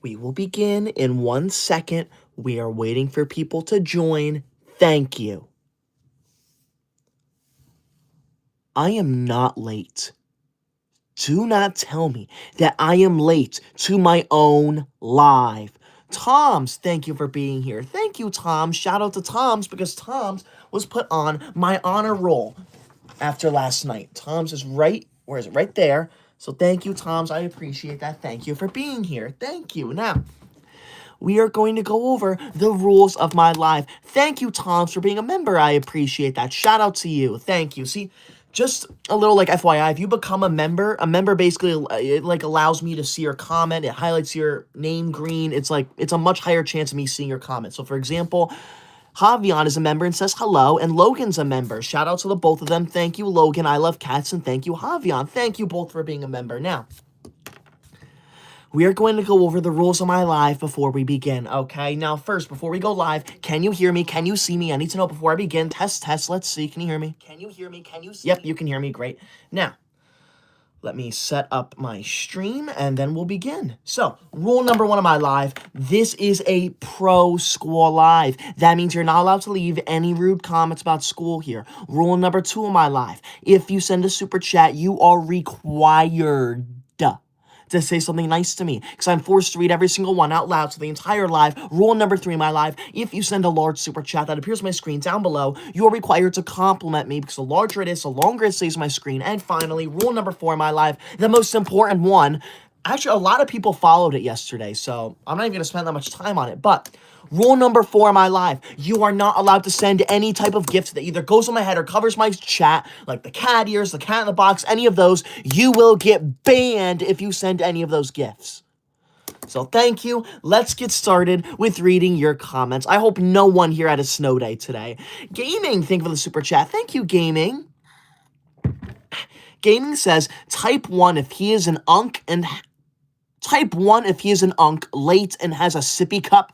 We will begin in 1 second. We are waiting for people to join. Thank you. I am not late. Do not tell me that I am late to my own live. Toms, thank you for being here. Thank you, Toms. Shout out to Toms because Toms was put on my honor roll after last night. Toms is right, where is it? Right there. So thank you, Toms. I appreciate that. Thank you for being here. Thank you. Now, we are going to go over the rules of my live. Thank you, Toms, for being a member. I appreciate that. Shout out to you. Thank you. See, just a little like FYI, if you become a member basically it like allows me to see your comment. It highlights your name green. It's a much higher chance of me seeing your comment. So for example, Javion is a member and says hello, and Logan's a member. Shout out to the both of them. Thank you, Logan. I love cats, and thank you, Javion. Thank you both for being a member. Now, we are going to go over the rules of my live before we begin, okay? Now, first, before we go live, can you hear me? Can you see me? I need to know before I begin. Test. Let's see. Can you hear me? Can you hear me? Can you see me? Yep, you can hear me. Great. Now, let me set up my stream, and then we'll begin. So, rule number 1 of my live, this is a pro school live. That means you're not allowed to leave any rude comments about school here. Rule number 2 of my live, if you send a super chat, you are required to say something nice to me, because I'm forced to read every single one out loud, so the entire live. Rule number 3 of my live, if you send a large super chat that appears on my screen down below, you are required to compliment me, because the larger it is, the longer it stays on my screen. And finally, rule number 4 of my live, the most important one. Actually, a lot of people followed it yesterday, so I'm not even going to spend that much time on it, but rule number 4 of my live, you are not allowed to send any type of gift that either goes on my head or covers my chat, like the cat ears, the cat in the box, any of those. You will get banned if you send any of those gifts. So thank you. Let's get started with reading your comments. I hope no one here had a snow day today. Gaming, thank you for the super chat. Thank you, Gaming. Gaming says, type 1 if he is an unk late and has a sippy cup.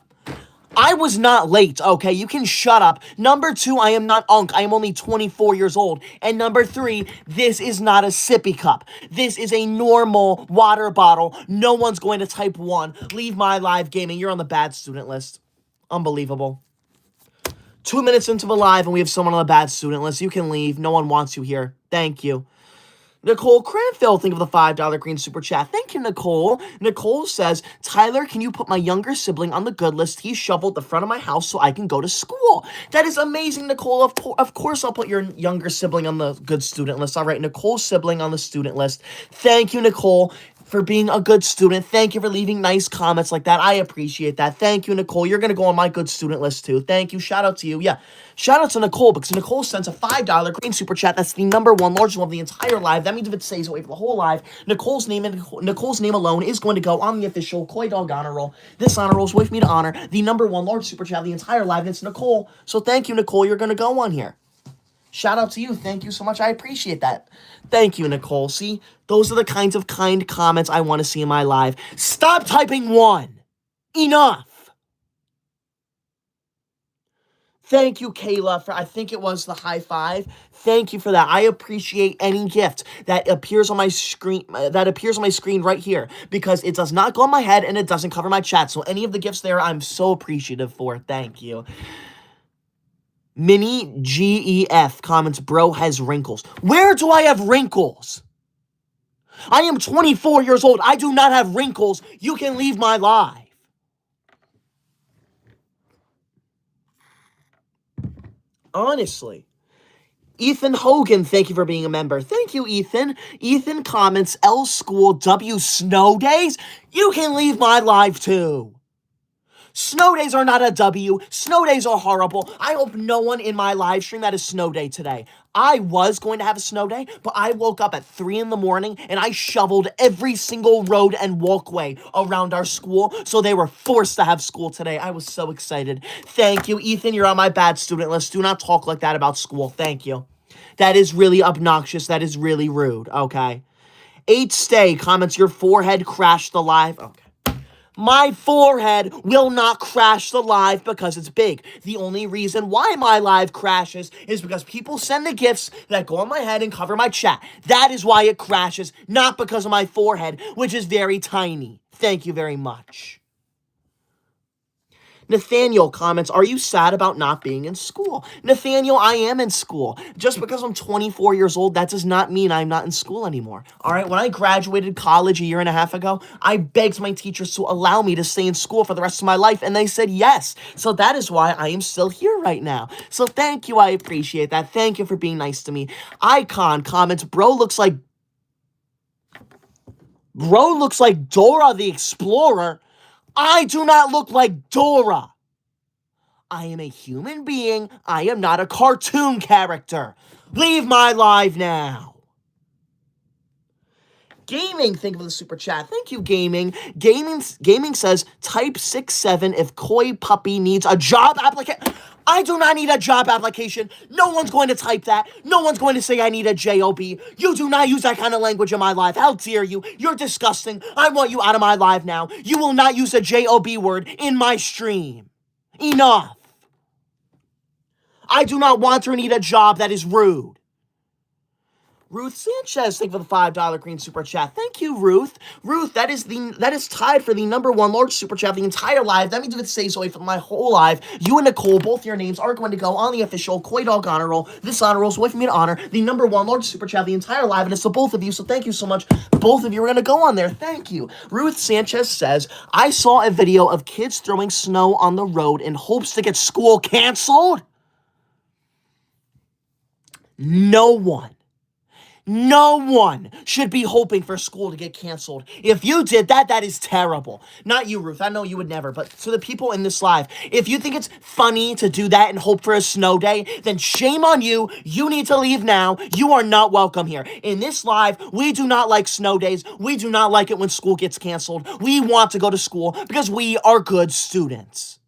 I was not late, okay? You can shut up. Number 2, I am not unk. I am only 24 years old. And number 3, this is not a sippy cup. This is a normal water bottle. No one's going to type 1. Leave my live, Gaming. You're on the bad student list. Unbelievable. 2 minutes into the live and we have someone on the bad student list. You can leave. No one wants you here. Thank you. Nicole Cranfield, think of the $5 green super chat. Thank you, Nicole. Nicole says, Tyler, can you put my younger sibling on the good list? He shoveled the front of my house so I can go to school. That is amazing, Nicole. Of course, I'll put your younger sibling on the good student list. All right, Nicole's sibling on the student list. Thank you, Nicole, for being a good student. Thank you for leaving nice comments like that. I appreciate that. Thank you, Nicole. You're going to go on my good student list, too. Thank you. Shout out to you. Yeah. Shout out to Nicole, because Nicole sends a $5 green super chat. That's the number 1 largest one of the entire live. That means if it stays away for the whole live, Nicole's name alone is going to go on the official Koi Dog honor roll. This honor roll is with me to honor the number 1 large super chat of the entire live, and it's Nicole. So thank you, Nicole. You're going to go on here. Shout out to you. Thank you so much. I appreciate that. Thank you, Nicole. See, those are the kinds of kind comments I want to see in my live. Stop typing 1. Enough. Thank you, Kayla, for, I think it was the high five. Thank you for that. I appreciate any gift that appears on my screen, right here, because it does not go on my head and it doesn't cover my chat. So any of the gifts there, I'm so appreciative for. Thank you. Mini GEF comments, bro has wrinkles. Where do I have wrinkles? I am 24 years old. I do not have wrinkles. You can leave my live. Honestly. Ethan Hogan, thank you for being a member. Thank you, Ethan. Ethan comments, L School W snow days? You can leave my live too. Snow days are not a W. Snow days are horrible. I hope no one in my live stream had a snow day today. I was going to have a snow day, but I woke up at 3 in the morning and I shoveled every single road and walkway around our school, so they were forced to have school today. I was so excited. Thank you, Ethan. You're on my bad student list. Do not talk like that about school. Thank you. That is really obnoxious. That is really rude. Okay. 8 Stay comments, your forehead crashed the live. Okay. My forehead will not crash the live because it's big. The only reason why my live crashes is because people send the gifts that go on my head and cover my chat. That is why it crashes, not because of my forehead, which is very tiny. Thank you very much. Nathaniel comments, are you sad about not being in school? Nathaniel, I am in school. Just because I'm 24 years old, that does not mean I'm not in school anymore. All right, when I graduated college a year and a half ago, I begged my teachers to allow me to stay in school for the rest of my life, and they said yes. So that is why I am still here right now. So thank you, I appreciate that. Thank you for being nice to me. Icon comments, bro looks like Dora the Explorer. I do not look like Dora. I am a human being. I am not a cartoon character. Leave my live now. Gaming, think of the super chat. Thank you, Gaming. Gaming says, type 67 if Koi Puppy needs a job application. I do not need a job application. No one's going to type that. No one's going to say I need a job. You do not use that kind of language in my live. How dare you? You're disgusting. I want you out of my live now. You will not use a job word in my stream. Enough. I do not want or need a job that is rude. Ruth Sanchez, thank you for the $5 green super chat. Thank you, Ruth. Ruth, that is tied for the #1 large super chat of the entire live. That means if it stays away from my whole live, you and Nicole, both your names are going to go on the official Koi Dog honor roll. This honor roll is away from me to honor the #1 large super chat of the entire live, and it's to both of you. So thank you so much. Both of you are going to go on there. Thank you. Ruth Sanchez says, I saw a video of kids throwing snow on the road in hopes to get school canceled. No one should be hoping for school to get canceled. If you did that, that is terrible. Not you, Ruth. I know you would never. But to the people in this live, if you think it's funny to do that and hope for a snow day, then shame on you. You need to leave now. You are not welcome here. In this live, we do not like snow days. We do not like it when school gets canceled. We want to go to school because we are good students.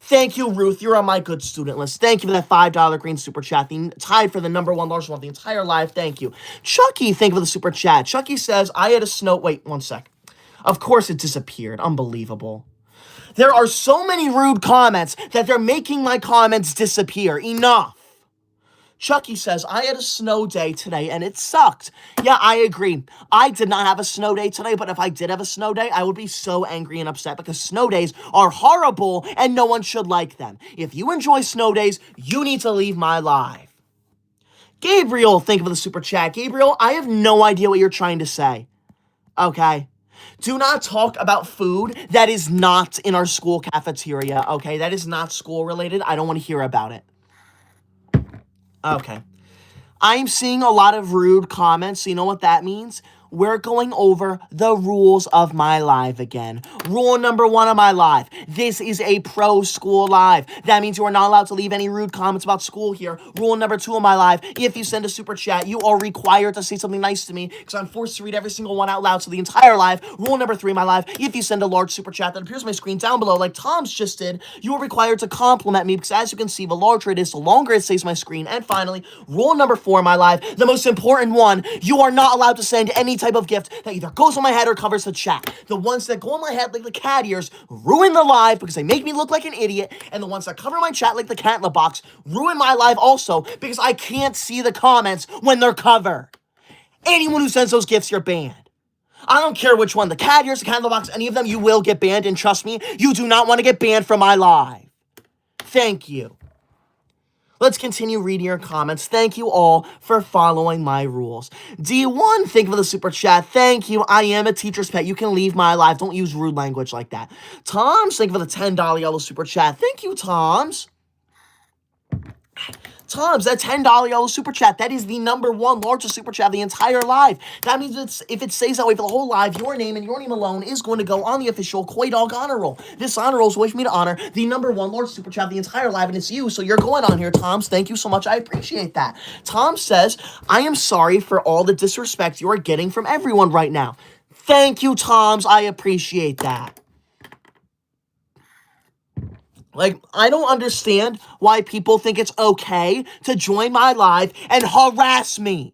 Thank you, Ruth. You're on my good student list. Thank you for that $5 green super chat. Tied for the #1 large one of the entire live. Thank you. Chucky, thank you for the super chat. Chucky says, I had a snow... Wait, one sec. Of course it disappeared. Unbelievable. There are so many rude comments that they're making my comments disappear. Enough. Chucky says, I had a snow day today and it sucked. Yeah, I agree. I did not have a snow day today, but if I did have a snow day, I would be so angry and upset because snow days are horrible and no one should like them. If you enjoy snow days, you need to leave my live. Gabriel, thank you for the super chat. Gabriel, I have no idea what you're trying to say. Okay? Do not talk about food that is not in our school cafeteria, okay? That is not school related. I don't want to hear about it. Okay. I'm seeing a lot of rude comments. So you know what that means? We're going over the rules of my live again. Rule #1 of my live. This is a pro school live. That means you are not allowed to leave any rude comments about school here. Rule #2 of my live. If you send a super chat, you are required to say something nice to me because I'm forced to read every single one out loud to the entire live. Rule #3 of my live. If you send a large super chat that appears on my screen down below like Tom's just did, you are required to compliment me because as you can see, the larger it is, the longer it stays on my screen. And finally, rule #4 of my live, the most important one, you are not allowed to send any type of gift that either goes on my head or covers the chat. The ones that go on my head like the cat ears ruin the live because they make me look like an idiot, and the ones that cover my chat like the cat in the box ruin my live also because I can't see the comments when they're covered. Anyone who sends those gifts, you're banned. I don't care which one, the cat ears, the cat in the box, any of them, you will get banned, and trust me, you do not want to get banned from my live. Thank you. Let's continue reading your comments. Thank you all for following my rules. D1, thank you for the super chat. Thank you. I am a teacher's pet. You can leave my live. Don't use rude language like that. Toms, thank you for the $10 yellow super chat. Thank you, Toms. Toms, that $10 yellow super chat, that is the #1 largest super chat of the entire live. That means if it stays that way for the whole live, your name and your name alone is going to go on the official Koi Dog honor roll. This honor roll is a way for me to honor the #1 largest super chat of the entire live, and it's you, so you're going on here, Toms. Thank you so much. I appreciate that. Tom says, I am sorry for all the disrespect you are getting from everyone right now. Thank you, Toms. I appreciate that. Like, I don't understand why people think it's okay to join my live and harass me.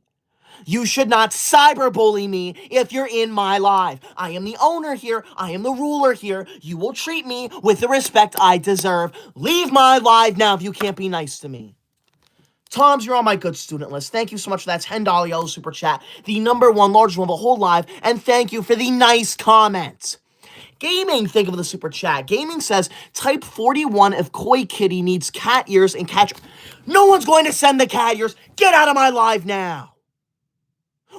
You should not cyberbully me if you're in my live. I am the owner here. I am the ruler here. You will treat me with the respect I deserve. Leave my live now if you can't be nice to me. Toms, you're on my good student list. Thank you so much for that $10 yellow super chat. The #1 largest one of the whole live. And thank you for the nice comments. Gaming, think of the super chat. Gaming says, type 41 if Koi Kitty needs cat ears and catch. No one's going to send the cat ears. Get out of my live now.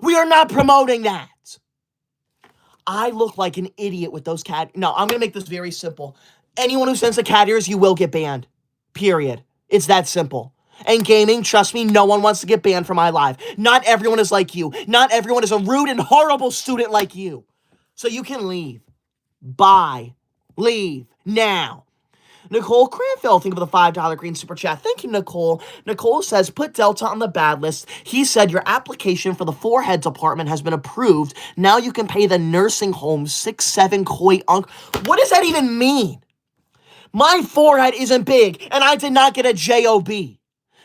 We are not promoting that. I look like an idiot with those cat. No, I'm going to make this very simple. Anyone who sends the cat ears, you will get banned. Period. It's that simple. And gaming, trust me, no one wants to get banned from my live. Not everyone is like you. Not everyone is a rude and horrible student like you. So you can leave. Bye. Leave. Now. Nicole Cranfield, think of the $5 green super chat. Thank you, Nicole. Nicole says, put Delta on the bad list. He said your application for the forehead department has been approved. Now you can pay the nursing home 6-7 koi unk. What does that even mean? My forehead isn't big, and I did not get a job.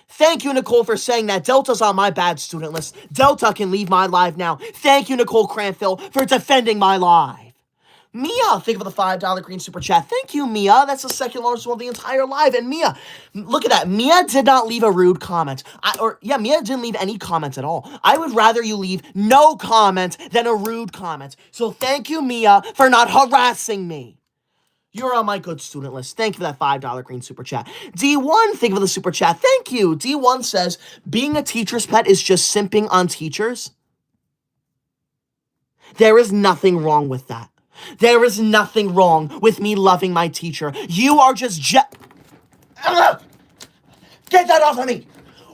Thank you, Nicole, for saying that. Delta's on my bad student list. Delta can leave my live now. Thank you, Nicole Cranfield, for defending my live. Mia, think of the $5 green super chat. Thank you, Mia. That's the second largest one of the entire live. And Mia, look at that. Mia did not leave a rude comment. Mia didn't leave any comments at all. I would rather you leave no comment than a rude comment. So thank you, Mia, for not harassing me. You're on my good student list. Thank you for that $5 green super chat. D1, think of the super chat. Thank you. D1 says, being a teacher's pet is just simping on teachers. There is nothing wrong with that. There is nothing wrong with me loving my teacher. You are just Get that off of me!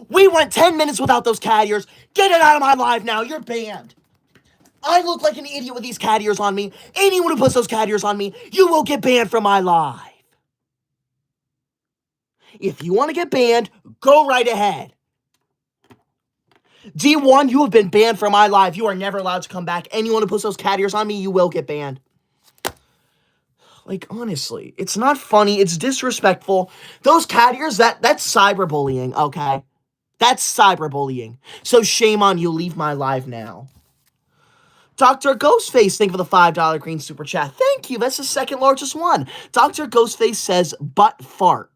We went 10 minutes without those cat ears. Get it out of my live now. You're banned. I look like an idiot with these cat ears on me. Anyone who puts those cat ears on me, you will get banned from my live. If you want to get banned, go right ahead. D1, you have been banned from my live. You are never allowed to come back. Anyone who puts those cat ears on me, you will get banned. Like, honestly, it's not funny. It's disrespectful. Those cat ears, that's cyberbullying, okay? That's cyberbullying. So shame on you. Leave my live now. Dr. Ghostface, thank you for the $5 green super chat. Thank you. That's the second largest one. Dr. Ghostface says, butt fart.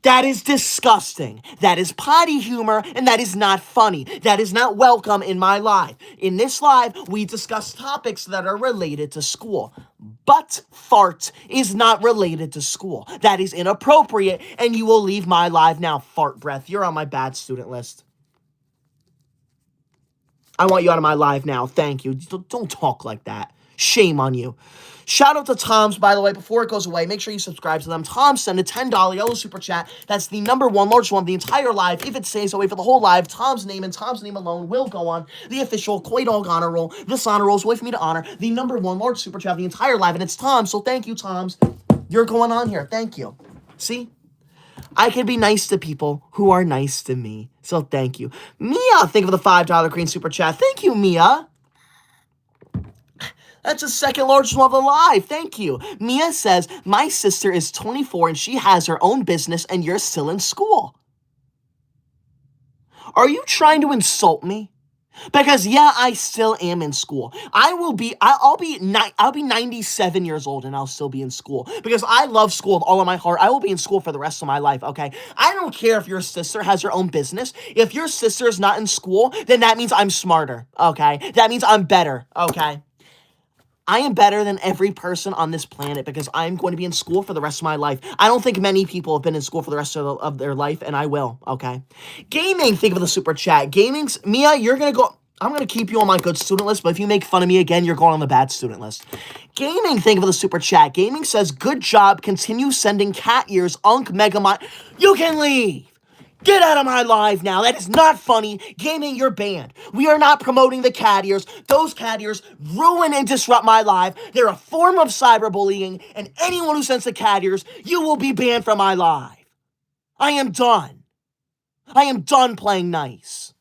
That is disgusting. That is potty humor, and that is not funny. That is not welcome in my live. In this live, we discuss topics that are related to school. Butt fart is not related to school. That is inappropriate, and you will leave my live now, fart breath. You're on my bad student list. I want you out of my live now. Thank you. Don't talk like that. Shame on you. Shout out to Tom's, by the way, before it goes away. Make sure you subscribe to them. Tom sent a $10 yellow super chat. That's the number one largest one of the entire live. If it stays away for the whole live, Tom's name and Tom's name alone will go on the official Koi Dog honor roll. This honor roll is a way for me to honor the number one large super chat of the entire live, and it's Tom. So thank you, Tom's. You're going on here. Thank you. See? I can be nice to people who are nice to me. So thank you. Mia, think of the $5 green super chat. Thank you, Mia. That's the second largest one of the live. Thank you. Mia says, my sister is 24 and she has her own business and you're still in school. Are you trying to insult me? Because yeah, I still am in school. I'll be 97 years old and I'll still be in school because I love school with all of my heart. I will be in school for the rest of my life, okay? I don't care if your sister has her own business. If your sister is not in school, then that means I'm smarter, okay? That means I'm better, okay? I am better than every person on this planet because I'm going to be in school for the rest of my life. I don't think many people have been in school for the rest of their life, and I will, okay? Gaming, think of the super chat. Gaming's, Mia, you're going to go, I'm going to keep you on my good student list, but if you make fun of me again, you're going on the bad student list. Gaming, think of the super chat. Gaming says, good job, continue sending cat ears, Unk Megamon. You can leave. Get out of my live now. That is not funny. Gaming, you're banned. We are not promoting the cat ears. Those cat ears ruin and disrupt my live. They're a form of cyberbullying, and anyone who sends the cat ears, you will be banned from my live. I am done. I am done playing nice.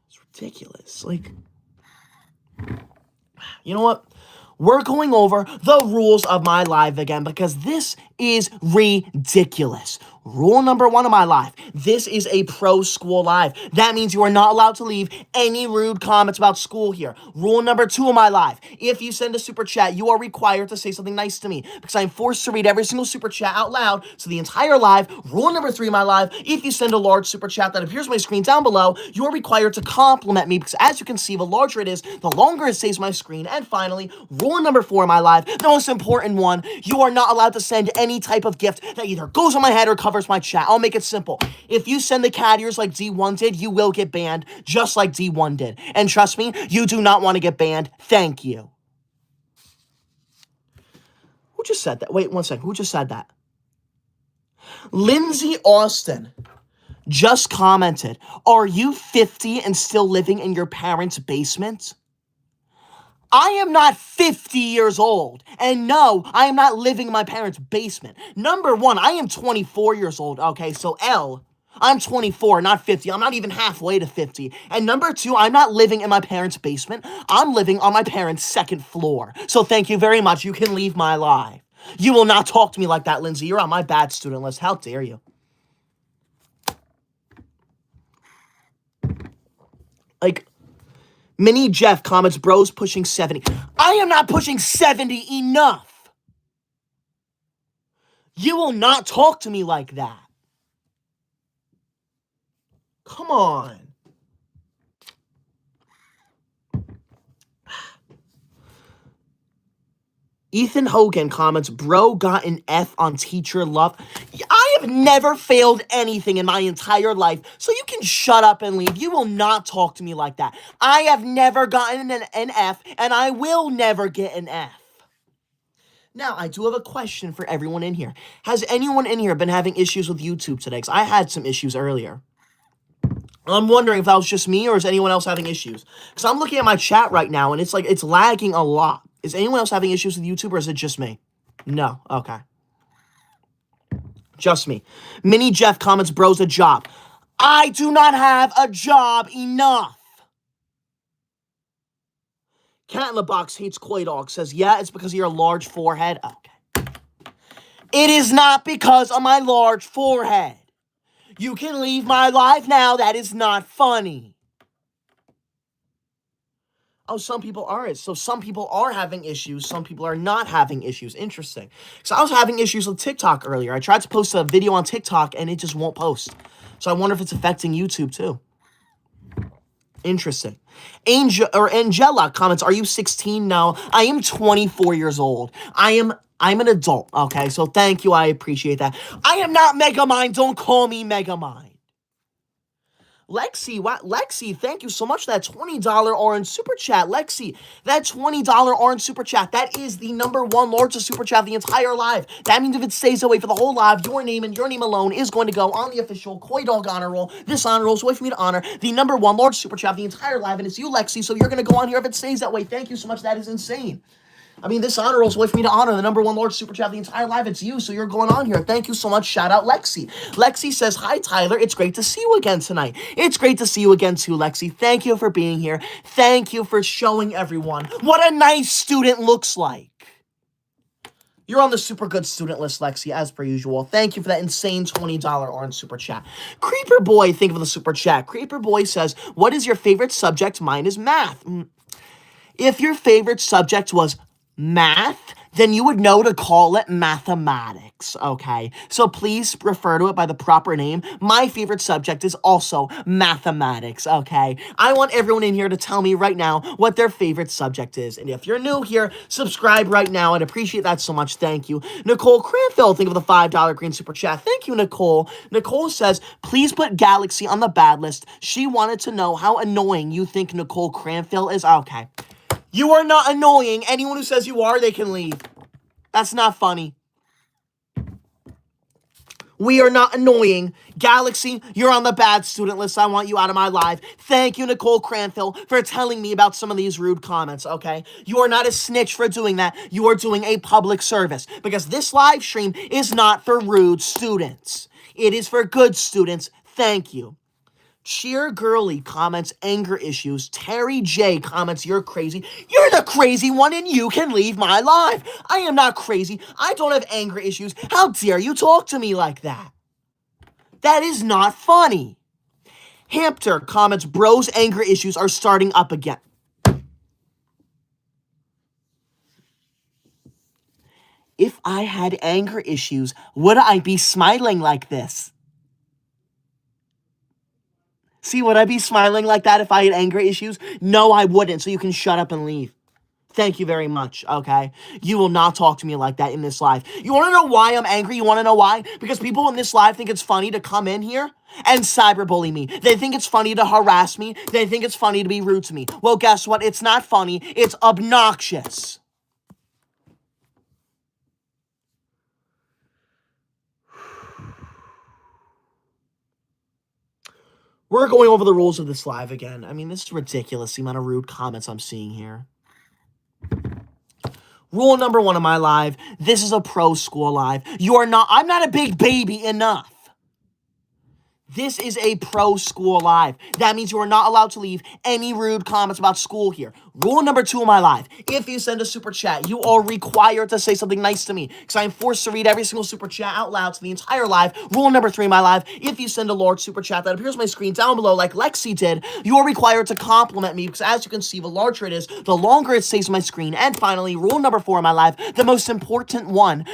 It's ridiculous. Like, you know what? We're going over the rules of my live again because this is ridiculous. Rule number 1 of my life. This is a pro school live. That means you are not allowed to leave any rude comments about school here. Rule number 2 of my life. If you send a super chat, you are required to say something nice to me because I'm forced to read every single super chat out loud. So the entire live. Rule number 3 of my live. If you send a large super chat that appears on my screen down below, you are required to compliment me because as you can see, the larger it is, the longer it stays on my screen. And finally, rule number 4 of my live, the most important one, you are not allowed to send any type of gift that either goes on my head or covers my chat. I'll make it simple. If you send the cat ears like D1 did, you will get banned, just like D1 did. And trust me, you do not want to get banned. Thank you. Who just said that? Wait, one second. Who just said that? Lindsay Austin just commented, are you 50 and still living in your parents' basement? I am not 50 years old. And no, I am not living in my parents' basement. Number 1, I am 24 years old. Okay, so L, I'm 24, not 50. I'm not even halfway to 50. And number 2, I'm not living in my parents' basement. I'm living on my parents' second floor. So thank you very much. You can leave my life. You will not talk to me like that, Lindsay. You're on my bad student list. How dare you? Like, Mini Jeff comments, bros pushing 70. I am not pushing 70 enough. You will not talk to me like that. Come on. Ethan Hogan comments, bro got an F on teacher love. I have never failed anything in my entire life, so you can shut up and leave. You will not talk to me like that. I have never gotten an F, and I will never get an F. Now, I do have a question for everyone in here. Has anyone in here been having issues with YouTube today? Because I had some issues earlier. I'm wondering if that was just me or is anyone else having issues? Because I'm looking at my chat right now, and it's like it's lagging a lot. Is anyone else having issues with YouTube, or is it just me? No. Okay. Just me. Mini Jeff comments, bro's a job. I do not have a job enough. Cat in the Box hates Koi Dog says, yeah, it's because of your large forehead. Okay. It is not because of my large forehead. You can leave my life now. That is not funny. Oh, some people aren't. So some people are having issues. Some people are not having issues. Interesting. So I was having issues with TikTok earlier. I tried to post a video on TikTok and it just won't post. So I wonder if it's affecting YouTube too. Interesting. Angela comments, are you 16 now? I am 24 years old. I'm an adult. Okay, so thank you. I appreciate that. I am not Megamind. Don't call me Megamind. Lexi, thank you so much for that $20 orange super chat. Lexi, that $20 orange super chat, that is the number 1 largest super chat of the entire live. That means if it stays away for the whole live, your name and your name alone is going to go on the official Koi Dog honor roll. This honor roll is a way for me to honor the number 1 largest super chat of the entire live, and it's you, Lexi, so you're going to go on here if it stays that way. Thank you so much. That is insane. I mean, this honor roll is a way for me to honor the number 1 large super chat of the entire live. It's you, so you're going on here. Thank you so much. Shout out Lexi. Lexi says, hi, Tyler. It's great to see you again tonight. It's great to see you again too, Lexi. Thank you for being here. Thank you for showing everyone what a nice student looks like. You're on the super good student list, Lexi, as per usual. Thank you for that insane $20 orange super chat. Creeper Boy, think of the super chat. Creeper Boy says, what is your favorite subject? Mine is math. If your favorite subject was math, then you would know to call it mathematics, okay? So please refer to it by the proper name. My favorite subject is also mathematics, okay? I want everyone in here to tell me right now what their favorite subject is. And if you're new here, subscribe right now. I'd appreciate that so much. Thank you. Nicole Cranfield, think of the $5 green super chat. Thank you, Nicole. Nicole says, please put Galaxy on the bad list. She wanted to know how annoying you think Nicole Cranfield is. Okay. You are not annoying. Anyone who says you are, they can leave. That's not funny. We are not annoying. Galaxy, you're on the bad student list. I want you out of my life. Thank you, Nicole Cranfield, for telling me about some of these rude comments, okay? You are not a snitch for doing that. You are doing a public service because this live stream is not for rude students. It is for good students. Thank you. Cheer Girly comments anger issues. Terry J comments you're crazy. You're the crazy one and you can leave my life. I am not crazy. I don't have anger issues. How dare you talk to me like that? That is not funny. Hampter comments, bros' anger issues are starting up again. If I had anger issues, would I be smiling like this? See, would I be smiling like that if I had anger issues? No, I wouldn't, so you can shut up and leave. Thank you very much, okay? You will not talk to me like that in this live. You want to know why I'm angry? You want to know why? Because people in this live think it's funny to come in here and cyberbully me. They think it's funny to harass me. They think it's funny to be rude to me. Well, guess what? It's not funny. It's obnoxious. We're going over the rules of this live again. I mean, this is ridiculous, the amount of rude comments I'm seeing here. Rule number 1 of my live, this is a pro school live. I'm not a big baby enough. This is a pro school live. That means you are not allowed to leave any rude comments about school here. Rule number 2 of my live, if you send a super chat, you are required to say something nice to me because I am forced to read every single super chat out loud to the entire live. Rule number 3 of my live, if you send a large super chat that appears on my screen down below like Lexi did, you are required to compliment me because as you can see, the larger it is, the longer it stays on my screen. And finally, rule number 4 of my live, the most important one,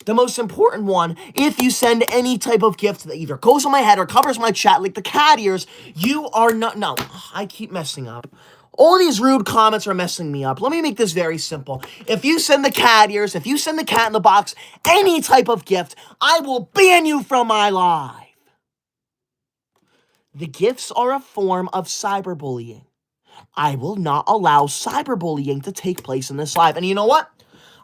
the most important one, if you send any type of gift that either goes on my head or covers my chat, like the cat ears, you are not, no, I keep messing up. All these rude comments are messing me up. Let me make this very simple. If you send the cat ears, if you send the cat in the box, any type of gift, I will ban you from my live. The gifts are a form of cyberbullying. I will not allow cyberbullying to take place in this live. And you know what?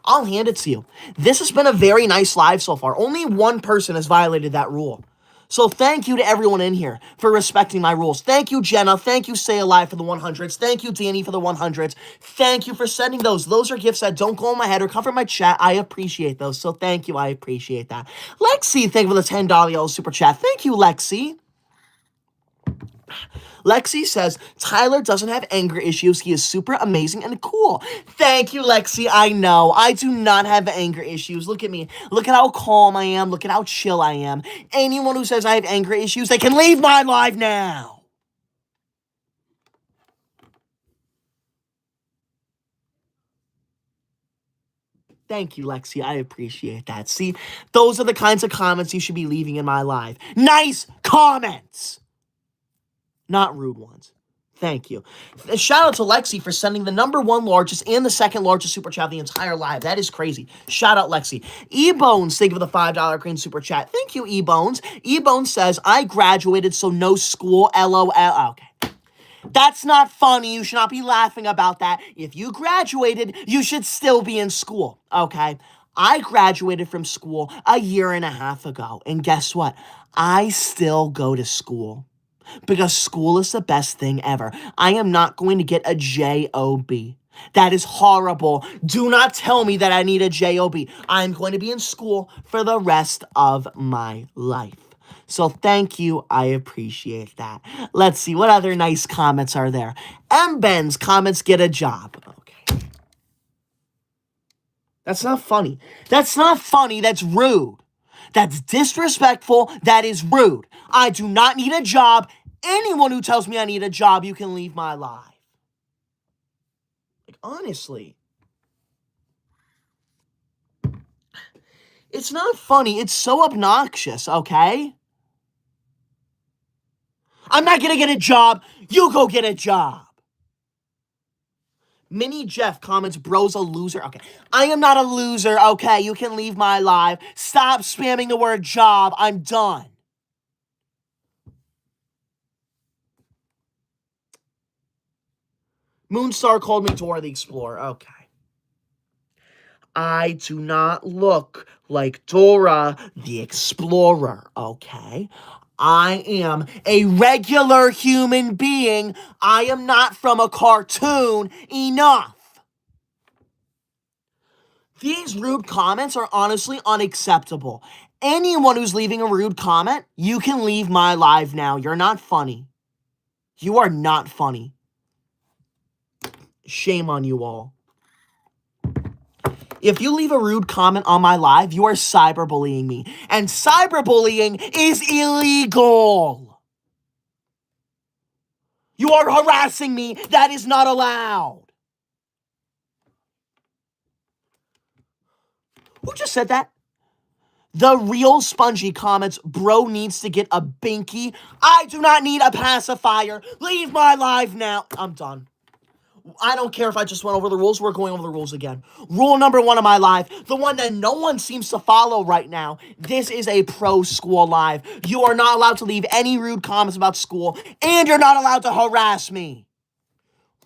I'll hand it to you. This has been a very nice live so far. Only one person has violated that rule. So thank you to everyone in here for respecting my rules. Thank you, Jenna. Thank you, Say Alive, for the 100s. Thank you, Danny, for the 100s. Thank you for sending those. Those are gifts that don't go in my head or cover my chat. I appreciate those. So thank you. I appreciate that. Lexi, thank you for the $10 super chat. Thank you, Lexi. Lexi says, Tyler doesn't have anger issues. He is super amazing and cool. Thank you, Lexi. I know. I do not have anger issues. Look at me. Look at how calm I am. Look at how chill I am. Anyone who says I have anger issues, they can leave my live now. Thank you, Lexi. I appreciate that. See, those are the kinds of comments you should be leaving in my live. Nice comments. Not rude ones. Thank you. Shout out to Lexi for sending the number 1 largest and the second largest super chat of the entire live. That is crazy. Shout out Lexi. E-Bones, thank you for the $5 green super chat. Thank you, E-Bones. E-Bones says, I graduated, so no school, LOL. Okay. That's not funny. You should not be laughing about that. If you graduated, you should still be in school. Okay. I graduated from school a year and a half ago. And guess what? I still go to school. Because school is the best thing ever. I am not going to get a job. That is horrible. Do not tell me that I need a job. I'm going to be in school for the rest of my life. So thank you. I appreciate that. Let's see. What other nice comments are there? M-Ben's comments, get a job. Okay. That's not funny. That's not funny. That's rude. That's disrespectful. That is rude. I do not need a job. Anyone who tells me I need a job, you can leave my life. Like, honestly. It's not funny. It's so obnoxious, okay? I'm not going to get a job. You go get a job. Mini Jeff comments, bro's a loser. Okay. I am not a loser, okay? You can leave my live. Stop spamming the word job. I'm done. Moonstar called me Dora the Explorer. Okay. I do not look like Dora the Explorer, okay? I am a regular human being. I am not from a cartoon. Enough. These rude comments are honestly unacceptable. Anyone who's leaving a rude comment, you can leave my live now. You're not funny. You are not funny. Shame on you all. If you leave a rude comment on my live, you are cyberbullying me. And cyberbullying is illegal. You are harassing me. That is not allowed. Who just said that? The real spongy comments, bro needs to get a binky. I do not need a pacifier. Leave my live now. I'm done. I don't care if I just went over the rules. We're going over the rules again. Rule number 1 of my live, the one that no one seems to follow right now. This is a pro school live. You are not allowed to leave any rude comments about school, and you're not allowed to harass me.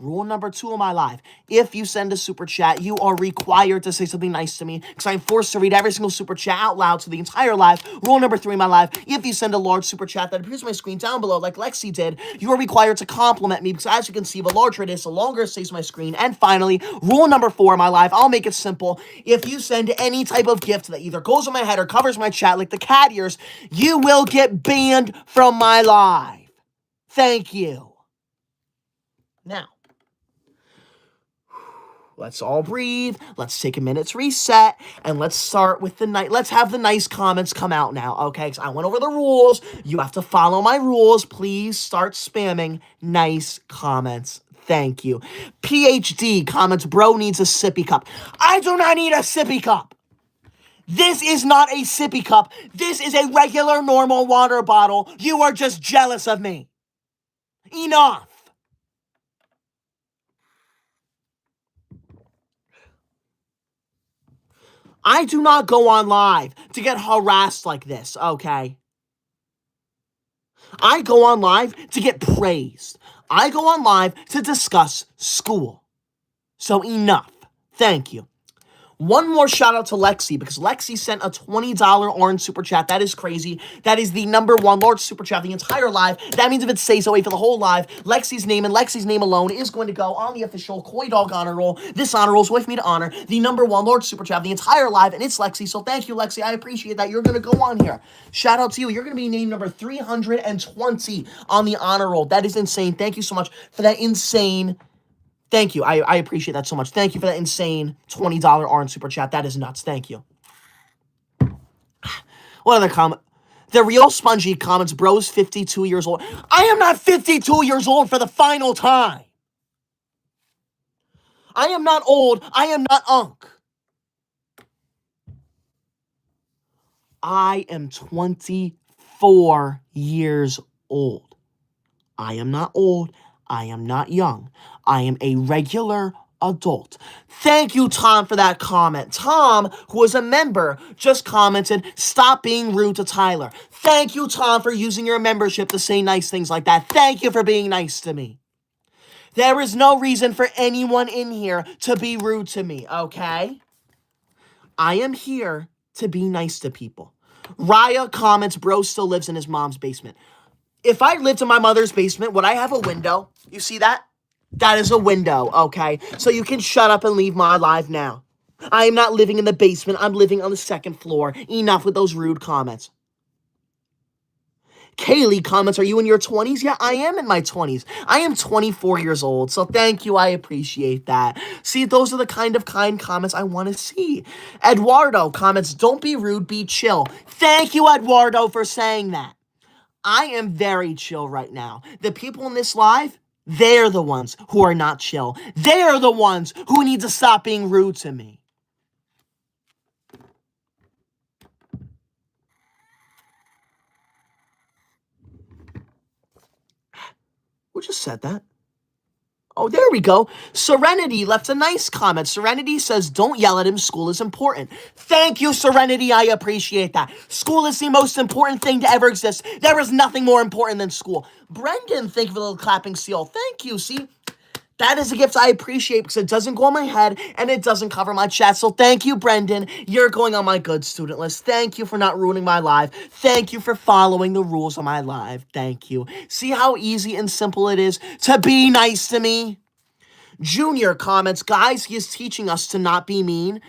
Rule number 2 of my live, if you send a super chat, you are required to say something nice to me because I'm forced to read every single super chat out loud to the entire live. Rule number 3 of my live, if you send a large super chat that appears on my screen down below like Lexi did, you are required to compliment me because as you can see, the larger it is, the longer it stays on my screen. And finally, rule number 4 of my live, I'll make it simple. If you send any type of gift that either goes on my head or covers my chat like the cat ears, you will get banned from my live. Thank you. Now, let's all breathe. Let's take a minute to reset, and let's start with let's have the nice comments come out now, okay? Because I went over the rules. You have to follow my rules. Please start spamming nice comments. Thank you. PhD comments, bro needs a sippy cup. I do not need a sippy cup. This is not a sippy cup. This is a regular, normal water bottle. You are just jealous of me. Enough. I do not go on live to get harassed like this, okay? I go on live to get praised. I go on live to discuss school. So enough. Thank you. One more shout out to Lexi because Lexi sent a $20 orange super chat. That is crazy. That is the number 1 large super chat the entire live. That means if it stays away for the whole live, Lexi's name and Lexi's name alone is going to go on the official Koi Dog honor roll. This honor roll is with me to honor the number 1 large super chat the entire live, and it's Lexi. So thank you, Lexi. I appreciate that. You're going to go on here. Shout out to you. You're going to be named number 320 on the honor roll. That is insane. Thank you so much for that insane. Thank you. I appreciate that so much. Thank you for that insane $20 orange super chat. That is nuts. Thank you. What other comment? The real spongy comments, bro's 52 years old. I am not 52 years old for the final time. I am not old. I am not unk. I am 24 years old. I am not old. I am not young. I am a regular adult. Thank you, Tom, for that comment. Tom, who is a member, just commented, stop being rude to Tyler. Thank you, Tom, for using your membership to say nice things like that. Thank you for being nice to me. There is no reason for anyone in here to be rude to me, okay? I am here to be nice to people. Raya comments, bro still lives in his mom's basement. If I lived in my mother's basement, would I have a window? You see that? That is a window, okay? So you can shut up and leave my live now. I am not living in the basement. I'm living on the 2nd floor. Enough with those rude comments. Kaylee comments, are you in your 20s? Yeah, I am in my 20s. I am 24 years old, so thank you. I appreciate that. See, those are the kind comments I want to see. Eduardo comments, don't be rude, be chill. Thank you, Eduardo, for saying that. I am very chill right now. The people in this live, they're the ones who are not chill. They're the ones who need to stop being rude to me. Who just said that? Oh, there we go. Serenity left a nice comment. Serenity says, don't yell at him. School is important. Thank you, Serenity. I appreciate that. School is the most important thing to ever exist. There is nothing more important than school. Brendan, thank you for the little clapping seal. Thank you. See, that is a gift I appreciate because it doesn't go on my head and it doesn't cover my chat. So thank you, Brendan. You're going on my good student list. Thank you for not ruining my live. Thank you for following the rules on my live. Thank you. See how easy and simple it is to be nice to me? Junior comments, guys, he is teaching us to not be mean.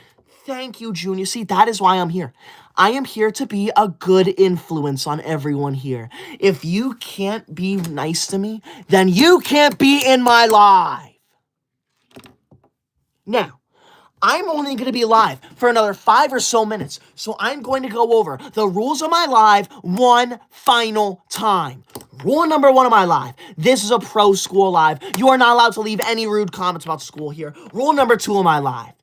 Thank you, Junior. See, that is why I'm here. I am here to be a good influence on everyone here. If you can't be nice to me, then you can't be in my live. Now, I'm only going to be live for another 5 or so minutes, so I'm going to go over the rules of my live one final time. Rule number 1 of my live. This is a pro school live. You are not allowed to leave any rude comments about school here. Rule number 2 of my live.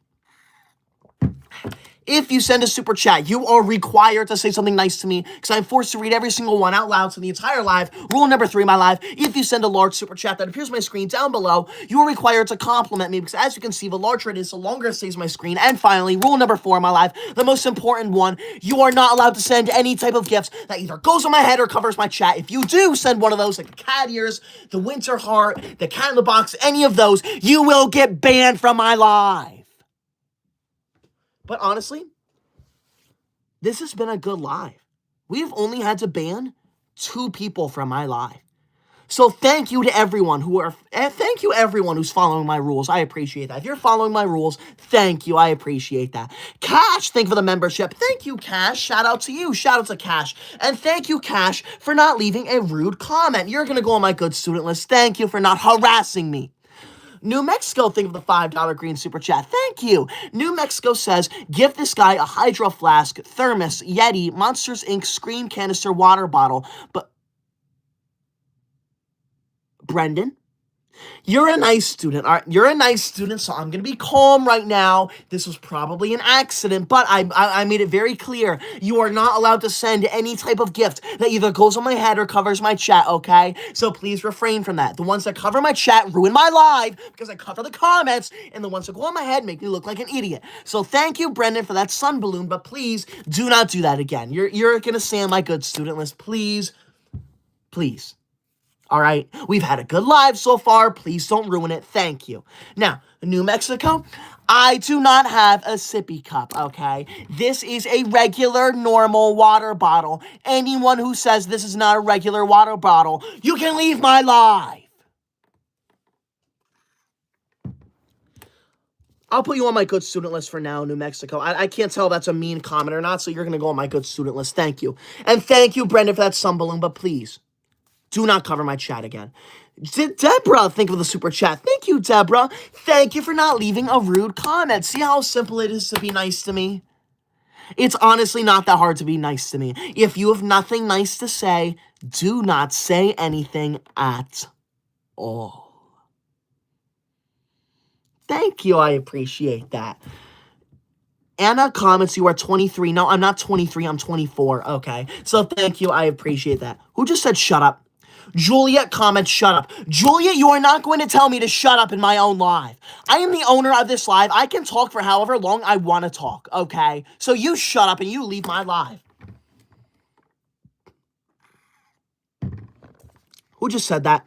If you send a super chat, you are required to say something nice to me because I'm forced to read every single one out loud to the entire live. Rule number 3 of my live, if you send a large super chat that appears on my screen down below, you are required to compliment me because as you can see, the larger it is, the longer it stays on my screen. And finally, rule number 4 of my live, the most important one, you are not allowed to send any type of gifts that either goes on my head or covers my chat. If you do send one of those, like the cat ears, the winter heart, the cat in the box, any of those, you will get banned from my live. But honestly, this has been a good live. We've only had to ban 2 people from my live. So thank you to everyone who's following my rules. I appreciate that. If you're following my rules, thank you. I appreciate that. Cash, thank you for the membership. Thank you, Cash. Shout out to you. Shout out to Cash. And thank you, Cash, for not leaving a rude comment. You're going to go on my good student list. Thank you for not harassing me. New Mexico, think of the $5 green super chat. Thank you. New Mexico says, give this guy a hydro flask, thermos, Yeti, Monsters Inc. screen canister water bottle. But, Brendan, you're a nice student. All right, you're a nice student, so I'm going to be calm right now. This was probably an accident, but I made it very clear. You are not allowed to send any type of gift that either goes on my head or covers my chat, okay? So please refrain from that. The ones that cover my chat ruin my live because I cover the comments, and the ones that go on my head make me look like an idiot. So thank you, Brendan, for that sun balloon, but please do not do that again. You're going to stay on my good student list. Please, please. All right, we've had a good live so far. Please don't ruin it. Thank you. Now, New Mexico, I do not have a sippy cup, okay? This is a regular, normal water bottle. Anyone who says this is not a regular water bottle, you can leave my live. I'll put you on my good student list for now, New Mexico. I can't tell if that's a mean comment or not, so you're going to go on my good student list. Thank you. And thank you, Brendan, for that sun balloon, but please, do not cover my chat again. Deborah, think of the super chat. Thank you, Deborah. Thank you for not leaving a rude comment. See how simple it is to be nice to me? It's honestly not that hard to be nice to me. If you have nothing nice to say, do not say anything at all. Thank you. I appreciate that. Anna comments, you are 23. No, I'm not 23. I'm 24. Okay. So thank you. I appreciate that. Who just said shut up? Juliet comments, shut up. Juliet, you are not going to tell me to shut up in my own live. I am the owner of this live. I can talk for however long I want to talk, okay? So you shut up and you leave my live. Who just said that?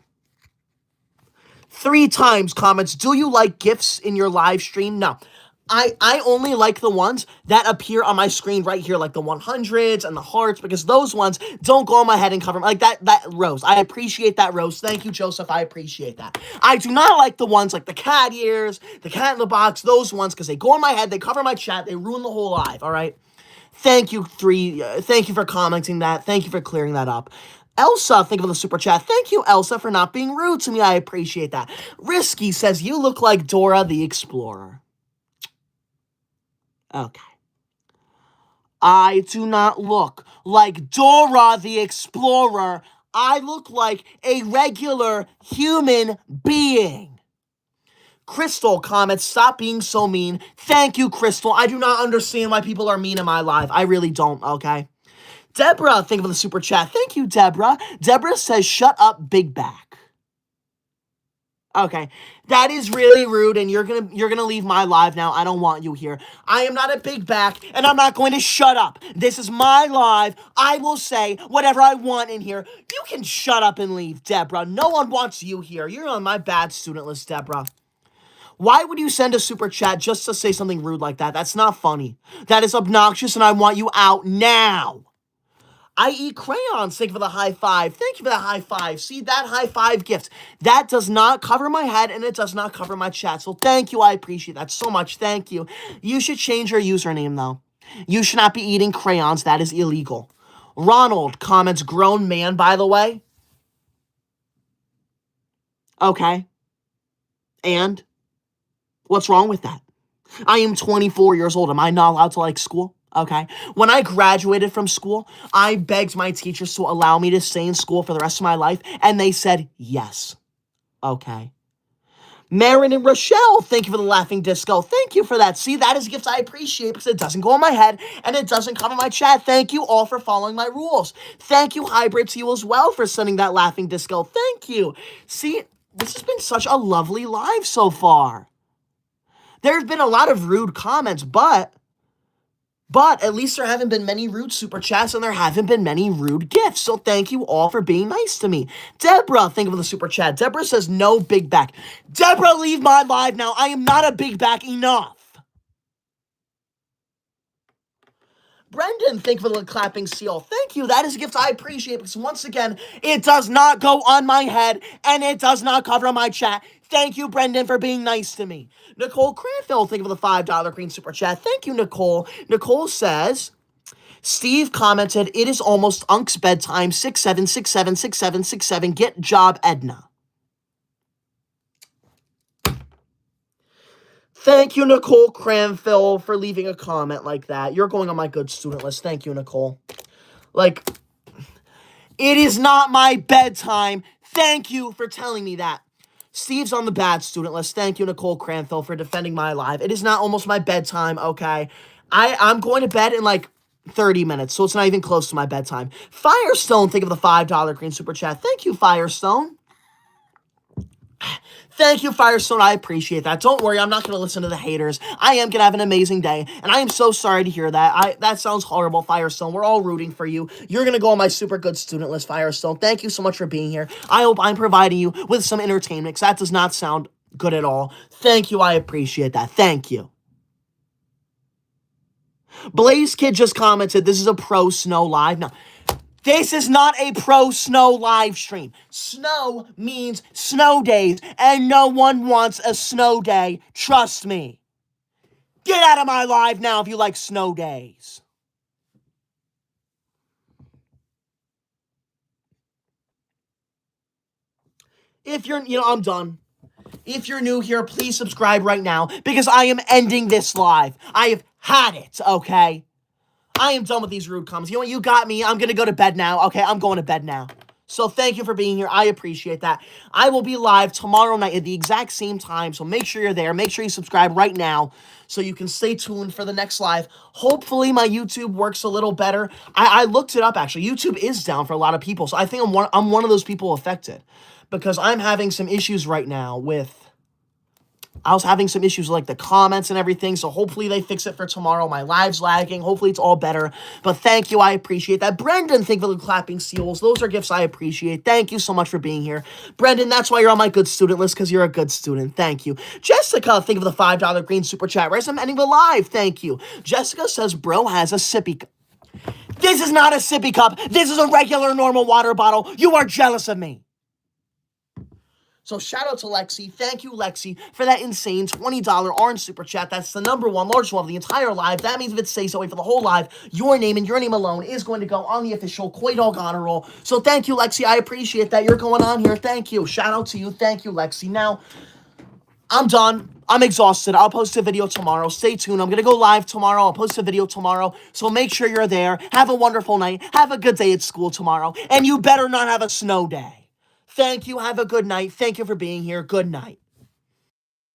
3 times comments, do you like GIFs in your live stream? No. I only like the ones that appear on my screen right here, like the 100s and the hearts, because those ones don't go on my head and cover like that Rose. I appreciate that, Rose. Thank you, Joseph. I appreciate that. I do not like the ones like the cat ears, the cat in the box, those ones, because they go on my head, they cover my chat, they ruin the whole live, all right? Thank you, thank you for commenting that. Thank you for clearing that up. Elsa, think of the super chat. Thank you, Elsa, for not being rude to me. I appreciate that. Risky says, you look like Dora the Explorer. Okay. I do not look like Dora the Explorer. I look like a regular human being. Crystal comments, stop being so mean. Thank you, Crystal. I do not understand why people are mean in my life. I really don't, okay? Deborah, think of the super chat. Thank you, Deborah. Deborah says, shut up, big back. Okay, that is really rude, and you're gonna leave my live now. I don't want you here. I am not a big back, and I'm not going to shut up. This is my live. I will say whatever I want in here. You can shut up and leave, Deborah. No one wants you here. You're on my bad student list, Deborah. Why would you send a super chat just to say something rude like that? That's not funny. That is obnoxious, and I want you out now. I eat crayons. Thank you for the high five. Thank you for the high five. See, that high five gift. That does not cover my head, and it does not cover my chat. So thank you. I appreciate that so much. Thank you. You should change your username, though. You should not be eating crayons. That is illegal. Ronald comments, grown man, by the way. Okay. And? What's wrong with that? I am 24 years old. Am I not allowed to like school? Okay. When I graduated from school, I begged my teachers to allow me to stay in school for the rest of my life, and they said yes. Okay. Marin and Rochelle, thank you for the laughing disco. Thank you for that. See, that is a gift I appreciate because it doesn't go on my head and it doesn't cover my chat. Thank you all for following my rules. Thank you, Hybrid, to you as well for sending that laughing disco. Thank you. See, this has been such a lovely live so far. There's been a lot of rude comments, but at least there haven't been many rude super chats and there haven't been many rude gifts. So thank you all for being nice to me. Deborah, think of the super chat. Deborah says no big back. Deborah, leave my live now. I am not a big back enough. Brendan, thank you for the clapping seal. Thank you. That is a gift I appreciate because once again, it does not go on my head and it does not cover my chat. Thank you, Brendan, for being nice to me. Nicole Cranfield, thank you for the $5 green super chat. Thank you, Nicole. Nicole says, Steve commented, it is almost Unk's bedtime. 67676767. Get job, Edna. Thank you, Nicole Cranfield, for leaving a comment like that. You're going on my good student list. Thank you, Nicole. Like, it is not my bedtime. Thank you for telling me that. Steve's on the bad student list. Thank you, Nicole Cranfield, for defending my life. It is not almost my bedtime, okay? I'm going to bed in like 30 minutes, so it's not even close to my bedtime. Firestone, think of the $5 green super chat. Thank you, Firestone. Thank you, Firestone. I appreciate that. Don't worry, I'm not going to listen to the haters. I am going to have an amazing day, and I am so sorry to hear that. That sounds horrible, Firestone. We're all rooting for you. You're going to go on my super good student list, Firestone. Thank you so much for being here. I hope I'm providing you with some entertainment, because that does not sound good at all. Thank you. I appreciate that. Thank you. Blaze Kid just commented, this is a pro snow live. Now, this is not a pro snow live stream. Snow means snow days, and no one wants a snow day. Trust me. Get out of my live now if you like snow days. If you're, I'm done. If you're new here, please subscribe right now because I am ending this live. I have had it, okay? I am done with these rude comments. You know what? You got me. I'm going to go to bed now. Okay, I'm going to bed now. So thank you for being here. I appreciate that. I will be live tomorrow night at the exact same time. So make sure you're there. Make sure you subscribe right now so you can stay tuned for the next live. Hopefully my YouTube works a little better. I looked it up, actually. YouTube is down for a lot of people. So I think I'm one of those people affected because I'm having some issues right now with... I was having some issues with like the comments and everything, so hopefully they fix it for tomorrow. My live's lagging. Hopefully it's all better. But thank you. I appreciate that. Brendan, thank you for the clapping seals. Those are gifts I appreciate. Thank you so much for being here. Brendan, that's why you're on my good student list, because you're a good student. Thank you. Jessica, thank you for the $5 green super chat. Right, I'm ending the live. Thank you. Jessica says, bro has a sippy cup. This is not a sippy cup. This is a regular, normal water bottle. You are jealous of me. So shout out to Lexi. Thank you, Lexi, for that insane $20 orange super chat. That's the #1 largest one of the entire live. That means if it stays that way for the whole live, your name and your name alone is going to go on the official Koi Dog Honor Roll. So thank you, Lexi. I appreciate that. You're going on here. Thank you. Shout out to you. Thank you, Lexi. Now, I'm done. I'm exhausted. I'll post a video tomorrow. Stay tuned. I'm going to go live tomorrow. I'll post a video tomorrow. So make sure you're there. Have a wonderful night. Have a good day at school tomorrow. And you better not have a snow day. Thank you. Have a good night. Thank you for being here. Good night.